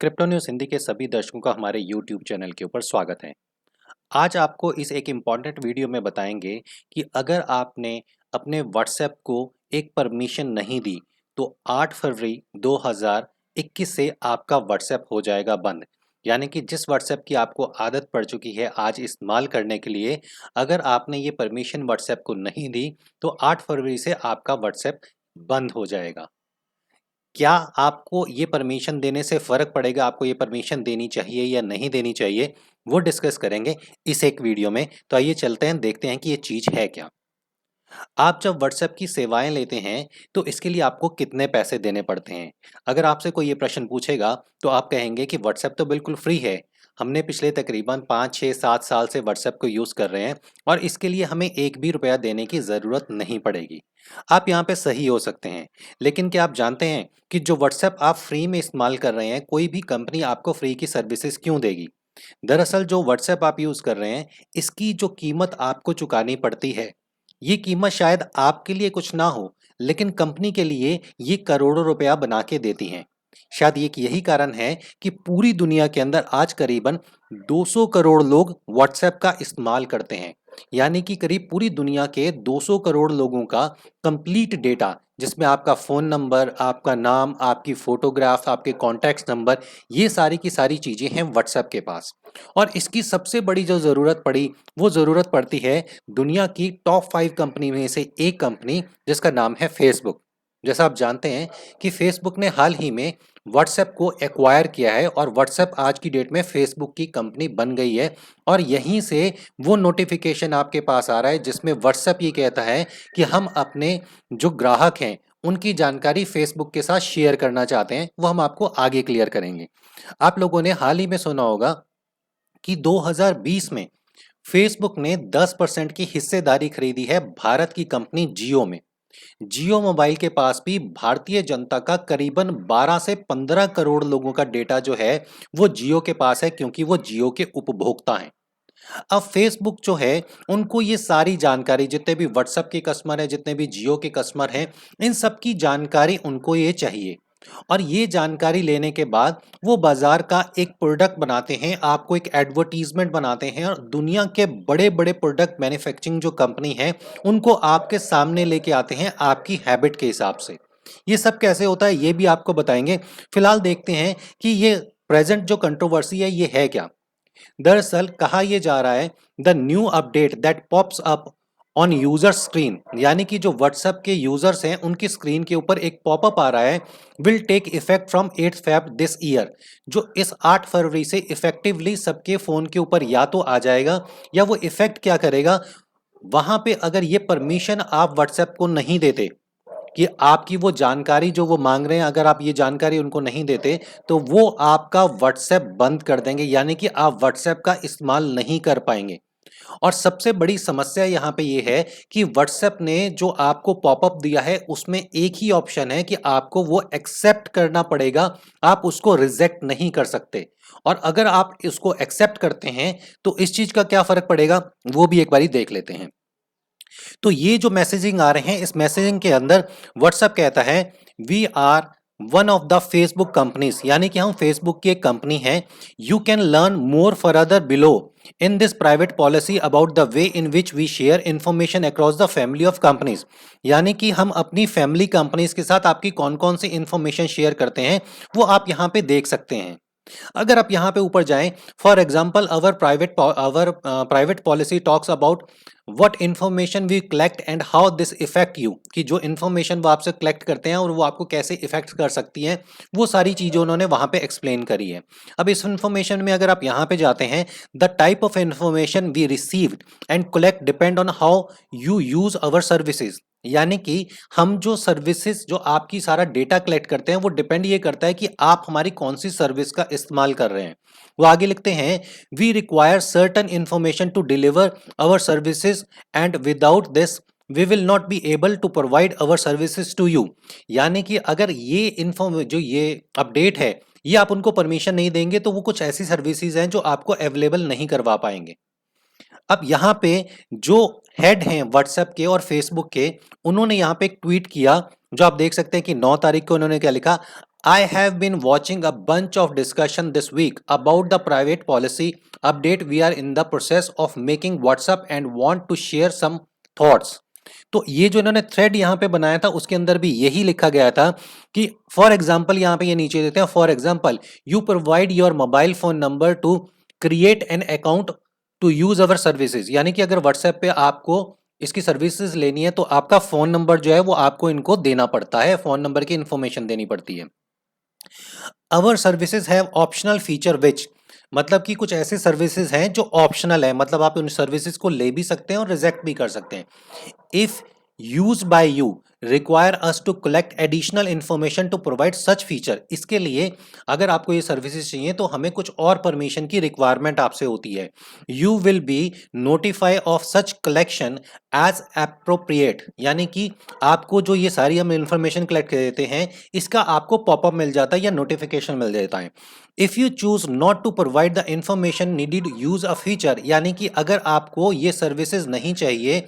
Crypto news Hindi के सभी दर्शकों का हमारे यूट्यूब चैनल के ऊपर स्वागत है। आज आपको इस एक इम्पॉर्टेंट वीडियो में बताएंगे कि अगर आपने अपने व्हाट्सएप को एक परमिशन नहीं दी तो 8 फरवरी 2021 से आपका व्हाट्सएप हो जाएगा बंद। यानी कि जिस व्हाट्सएप की आपको आदत पड़ चुकी है आज इस्तेमाल करने के लिए, अगर आपने ये परमिशन व्हाट्सएप को नहीं दी तो 8 फरवरी से आपका व्हाट्सएप बंद हो जाएगा। क्या आपको ये परमिशन देने से फ़र्क पड़ेगा, आपको ये परमिशन देनी चाहिए या नहीं देनी चाहिए, वो डिस्कस करेंगे इस एक वीडियो में। तो आइए चलते हैं, देखते हैं कि ये चीज़ है क्या। आप जब व्हाट्सएप की सेवाएँ लेते हैं, तो इसके लिए आपको कितने पैसे देने पड़ते हैं? अगर आपसे कोई ये प्रश्न पूछेगा, तो आप कहेंगे कि व्हाट्सएप तो बिल्कुल फ्री है। हमने पिछले तकरीबन 5, 6, 7 साल से व्हाट्सएप को यूज़ कर रहे हैं और इसके लिए हमें एक भी रुपया देने की ज़रूरत नहीं पड़ेगी। आप यहाँ पे सही हो सकते हैं, लेकिन क्या आप जानते हैं कि जो व्हाट्सएप आप फ्री में इस्तेमाल कर रहे हैं, कोई भी कंपनी आपको फ्री की सर्विसेज़ क्यों देगी? दरअसल जो व्हाट्सएप आप यूज़ कर रहे हैं, इसकी जो कीमत आपको चुकानी पड़ती है, ये कीमत शायद आपके लिए कुछ ना हो, लेकिन कंपनी के लिए ये करोड़ों रुपया बना के देती हैं। शायद एक यही कारण है कि पूरी दुनिया के अंदर आज करीबन 200 करोड़ लोग व्हाट्सएप का इस्तेमाल करते हैं। यानी कि करीब पूरी दुनिया के 200 करोड़ लोगों का कंप्लीट डेटा, जिसमें आपका फ़ोन नंबर, आपका नाम, आपकी फ़ोटोग्राफ, आपके कॉन्टैक्ट्स नंबर, ये सारी की सारी चीज़ें हैं व्हाट्सएप के पास। और इसकी सबसे बड़ी जो ज़रूरत पड़ी, वो ज़रूरत पड़ती है दुनिया की टॉप 5 कंपनी में से एक कंपनी, जिसका नाम है फेसबुक। जैसा आप जानते हैं कि फेसबुक ने हाल ही में व्हाट्सएप को एक्वायर किया है और व्हाट्सएप आज की डेट में फेसबुक की कंपनी बन गई है। और यहीं से वो नोटिफिकेशन आपके पास आ रहा है जिसमें व्हाट्सएप ये कहता है कि हम अपने जो ग्राहक हैं उनकी जानकारी फेसबुक के साथ शेयर करना चाहते हैं, वो हम आपको आगे क्लियर करेंगे। आप लोगों ने हाल ही में सुना होगा कि 2020 में फेसबुक ने 10% की हिस्सेदारी खरीदी है भारत की कंपनी जियो में। जियो मोबाइल के पास भी भारतीय जनता का करीबन 12 से 15 करोड़ लोगों का डेटा जो है वो जियो के पास है, क्योंकि वो जियो के उपभोक्ता हैं। अब फेसबुक जो है उनको ये सारी जानकारी, जितने भी व्हाट्सएप के कस्टमर हैं, जितने भी जियो के कस्टमर हैं, इन सब की जानकारी उनको ये चाहिए। और ये जानकारी लेने के बाद वो बाजार का एक प्रोडक्ट बनाते हैं, आपको एक एडवर्टीजमेंट बनाते हैं और दुनिया के बड़े बड़े प्रोडक्ट मैन्युफैक्चरिंग जो कंपनी है उनको आपके सामने लेके आते हैं आपकी हैबिट के हिसाब से। ये सब कैसे होता है ये भी आपको बताएंगे। फिलहाल देखते हैं कि ये प्रेजेंट जो कंट्रोवर्सी है ये है क्या। दरअसल कहा यह जा रहा है, the new update that pops up on user screen, यानी कि जो व्हाट्सएप के यूजर्स हैं उनकी स्क्रीन के ऊपर एक पॉपअप आ रहा है, will take effect from 8 Feb this year, जो इस 8 फरवरी से इफेक्टिवली सबके फोन के ऊपर या तो आ जाएगा, या वो इफेक्ट क्या करेगा, वहां पे अगर ये परमिशन आप व्हाट्सएप को नहीं देते कि आपकी वो जानकारी जो वो मांग रहे हैं, अगर आप ये जानकारी उनको नहीं देते तो वो आपका व्हाट्सएप बंद कर देंगे, यानी कि आप व्हाट्सएप का इस्तेमाल नहीं कर पाएंगे। और सबसे बड़ी समस्या यहाँ पे ये है कि व्हाट्सएप ने जो आपको पॉपअप दिया है उसमें एक ही ऑप्शन है कि आपको वो एक्सेप्ट करना पड़ेगा, आप उसको रिजेक्ट नहीं कर सकते। और अगर आप इसको एक्सेप्ट करते हैं तो इस चीज का क्या फर्क पड़ेगा वो भी एक बारी देख लेते हैं। तो ये जो मैसेजिंग आ रहे हैं, इस मैसेजिंग के अंदर व्हाट्सएप कहता है we are one of the Facebook companies, यानी कि हम फेसबुक की एक कंपनी है। You can learn more further below in this private policy about the way in which we share information across the family of companies, यानी कि हम अपनी फैमिली कंपनीज के साथ आपकी कौन कौन सी इंफॉर्मेशन शेयर करते हैं वो आप यहाँ पे देख सकते हैं। अगर आप यहाँ पे ऊपर जाएं, for example private policy talks about what information we collect and how this effect you, कि जो इंफॉर्मेशन वो आपसे कलेक्ट करते हैं और वो आपको कैसे इफेक्ट कर सकती है, वो सारी चीजें उन्होंने वहां पे एक्सप्लेन करी है। अब इस इंफॉर्मेशन में अगर आप यहाँ पे जाते हैं, the type of information we receive and collect depend on how you use our services, यानी कि हम जो सर्विसेज, जो आपकी सारा डेटा कलेक्ट करते हैं वो डिपेंड ये करता है कि आप हमारी कौन सी सर्विस का इस्तेमाल कर रहे हैं। वो आगे लिखते हैं we require certain information to deliver our services and without this we will not be able to provide our services to you, यानी कि अगर ये जो ये अपडेट है ये आप उनको परमिशन नहीं देंगे तो वो कुछ ऐसी सर्विसेज हैं जो आपको अवेलेबल नहीं करवा पाएंगे। अब यहाँ पे जो हेड हैं व्हाट्सएप के और फेसबुक के, उन्होंने यहाँ पे एक ट्वीट किया जो आप देख सकते हैं कि 9 तारीख को उन्होंने क्या लिखा, I have been watching a bunch of discussion this week about the private policy update. We are in the process of making WhatsApp and want to share some thoughts. तो ये जो इन्होंने थ्रेड यहाँ पे बनाया था उसके अंदर भी यही लिखा गया था कि फॉर एग्जाम्पल यहाँ पे ये नीचे देते हैं, for example you provide your mobile phone number to create an account to use our services. यानी कि अगर व्हाट्सएप पे आपको इसकी सर्विसेज लेनी है तो आपका फोन नंबर जो है वो आपको इनको देना पड़ता है, फोन नंबर की इंफॉर्मेशन देनी पड़ती है। अवर services have optional feature which, मतलब कि कुछ ऐसे सर्विसेज हैं जो ऑप्शनल है, मतलब आप उन सर्विसेज को ले भी सकते हैं और रिजेक्ट भी कर सकते हैं। If use by you require us to collect additional information to provide such feature, इसके लिए अगर आपको ये सर्विसेज चाहिए तो हमें कुछ और परमिशन की रिक्वायरमेंट आपसे होती है। You will be notify of such collection as appropriate, यानी कि आपको जो ये सारी हम इंफॉर्मेशन कलेक्ट कर देते हैं इसका आपको पॉपअप मिल जाता है या नोटिफिकेशन मिल जाता है। If you choose not to provide the information needed use a feature, यानी कि अगर आपको ये सर्विसेज नहीं चाहिए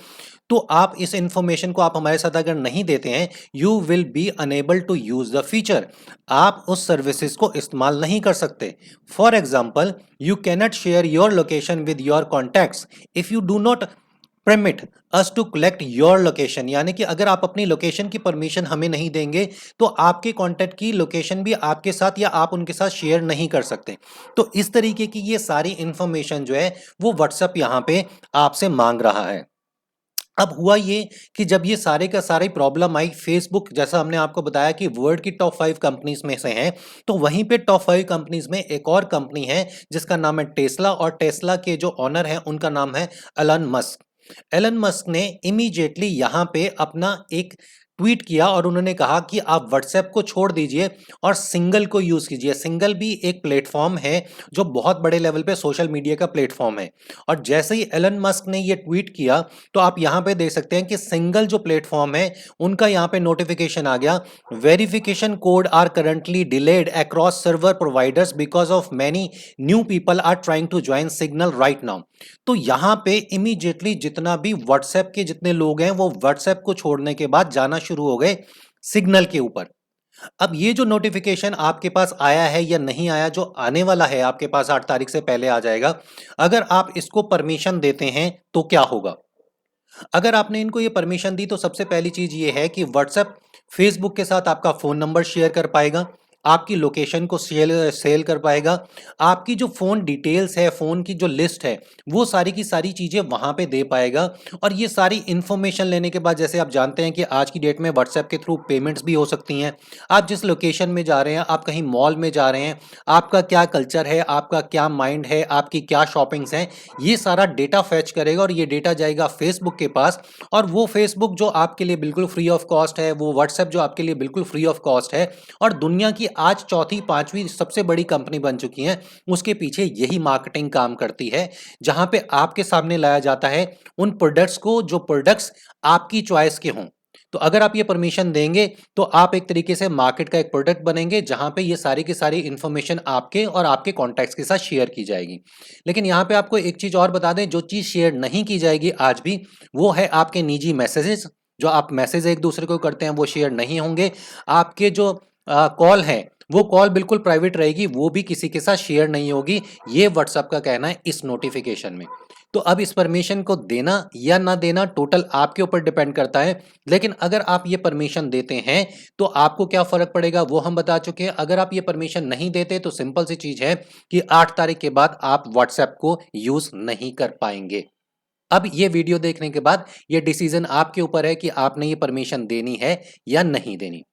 तो आप इस इंफॉर्मेशन को आप हमारे साथ अगर नहीं देते हैं, you will be unable to use the feature, आप उस सर्विसेज को इस्तेमाल नहीं कर सकते। For example you cannot share your location with your contacts if you do not permit us to collect your location, यानी कि अगर आप अपनी लोकेशन की परमिशन हमें नहीं देंगे तो आपके कॉन्टैक्ट की लोकेशन भी आपके साथ या आप उनके साथ शेयर नहीं कर सकते। तो इस तरीके की ये सारी इंफॉर्मेशन जो है वो व्हाट्सएप यहाँ पे आपसे मांग रहा है। अब हुआ ये कि जब ये सारे का सारी प्रॉब्लम आई, फेसबुक जैसा हमने आपको बताया कि वर्ल्ड की टॉप 5 कंपनीज में से है, तो वहीं पे टॉप 5 कंपनीज में एक और कंपनी है जिसका नाम है टेस्ला, और टेस्ला के जो ऑनर है उनका नाम है एलन मस्क। एलन मस्क ने इमीडिएटली यहाँ पे अपना एक ट्वीट किया और उन्होंने कहा कि आप व्हाट्सएप को छोड़ दीजिए और सिंगल को यूज कीजिए। सिंगल भी एक प्लेटफॉर्म है जो बहुत बड़े लेवल पे सोशल मीडिया का प्लेटफॉर्म है। और जैसे ही एलन मस्क ने ये ट्वीट किया तो आप यहाँ पे देख सकते हैं कि सिंगल जो प्लेटफॉर्म है उनका यहाँ पे नोटिफिकेशन आ गया, verification code are currently delayed across server providers because of many new people are trying to join Signal right now. तो यहाँ पे इमीडिएटली जितना भी व्हाट्सएप के जितने लोग हैं वो व्हाट्सएप को छोड़ने के बाद जाना शुरू हो गए सिग्नल के ऊपर। अब ये जो नोटिफिकेशन आपके पास आया है या नहीं आया, जो आने वाला है आपके पास 8 तारीख से पहले आ जाएगा, अगर आप इसको परमिशन देते हैं तो क्या होगा। अगर आपने इनको ये परमिशन दी तो सबसे पहली चीज ये है कि व्हाट्सएप फेसबुक के साथ आपका फोन नंबर शेयर कर पाएगा, आपकी लोकेशन को सेल कर पाएगा, आपकी जो फोन डिटेल्स है, फोन की जो लिस्ट है वो सारी की सारी चीजें वहां पे दे पाएगा। और ये सारी इंफॉर्मेशन लेने के बाद, जैसे आप जानते हैं कि आज की डेट में व्हाट्सएप के थ्रू पेमेंट्स भी हो सकती हैं। आप जिस लोकेशन में जा रहे हैं, आप कहीं मॉल में जा रहे हैं, आपका क्या कल्चर है, आपका क्या माइंड है, आपकी क्या शॉपिंग्स हैं, ये सारा डेटा फैच करेगा और ये डेटा जाएगा फेसबुक के पास। और वो फेसबुक जो आपके लिए बिल्कुल फ्री ऑफ कॉस्ट है, वो व्हाट्सएप जो आपके लिए बिल्कुल फ्री ऑफ कॉस्ट है और दुनिया की आज चौथी पांचवी सबसे बड़ी कंपनी बन चुकी है, उसके पीछे यही मार्केटिंग काम करती है, जहां पे आपके सामने लाया जाता है उन प्रोडक्ट्स को जो प्रोडक्ट्स आपकी चॉइस के हों। तो अगर आप ये परमिशन देंगे तो आप एक तरीके से मार्केट का एक प्रोडक्ट बनेंगे जहां पे ये सारी की सारी इंफॉर्मेशन आपके और आपके कॉन्टैक्ट्स के साथ शेयर की जाएगी। लेकिन यहाँ पे आपको एक चीज और बता दें, जो चीज शेयर नहीं की जाएगी आज भी, वो है आपके निजी मैसेजेस। जो आप मैसेज एक दूसरे को करते हैं वो शेयर नहीं होंगे। आपके जो कॉल है वो कॉल बिल्कुल प्राइवेट रहेगी, वो भी किसी के साथ शेयर नहीं होगी, ये व्हाट्सएप का कहना है इस नोटिफिकेशन में। तो अब इस परमिशन को देना या ना देना टोटल आपके ऊपर डिपेंड करता है। लेकिन अगर आप ये परमिशन देते हैं तो आपको क्या फर्क पड़ेगा वो हम बता चुके हैं। अगर आप ये परमिशन नहीं देते तो सिंपल सी चीज है कि 8 तारीख के बाद आप व्हाट्सएप को यूज नहीं कर पाएंगे। अब ये वीडियो देखने के बाद ये डिसीजन आपके ऊपर है कि आपने ये परमिशन देनी है या नहीं देनी।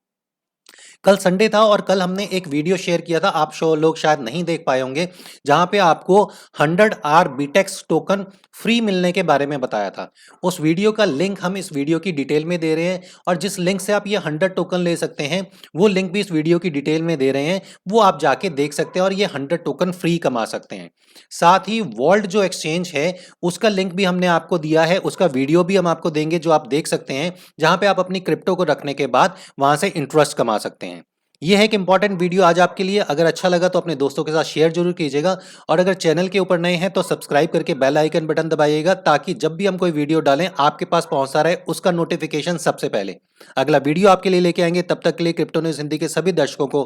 कल संडे था और कल हमने एक वीडियो शेयर किया था, आप लोग शायद नहीं देख पाए होंगे, जहां पे आपको 100 आर बीटेक्स टोकन फ्री मिलने के बारे में बताया था। उस वीडियो का लिंक हम इस वीडियो की डिटेल में दे रहे हैं और जिस लिंक से आप ये 100 टोकन ले सकते हैं वो लिंक भी इस वीडियो की डिटेल में दे रहे हैं, वो आप जाके देख सकते हैं और ये 100 टोकन फ्री कमा सकते हैं। साथ ही वॉल्ट जो एक्सचेंज है उसका लिंक भी हमने आपको दिया है, उसका वीडियो भी हम आपको देंगे जो आप देख सकते हैं, जहां पे आप अपनी क्रिप्टो को रखने के बाद वहां से इंटरेस्ट कमा सकते हैं। ये है एक इंपॉर्टेंट वीडियो आज आपके लिए। अगर अच्छा लगा तो अपने दोस्तों के साथ शेयर जरूर कीजिएगा और अगर चैनल के ऊपर नए हैं तो सब्सक्राइब करके बेल आइकन बटन दबाइएगा ताकि जब भी हम कोई वीडियो डालें आपके पास पहुंचता रहे उसका नोटिफिकेशन सबसे पहले। अगला वीडियो आपके लिए लेके आएंगे, तब तक के लिए क्रिप्टो न्यूज़ हिंदी के सभी दर्शकों को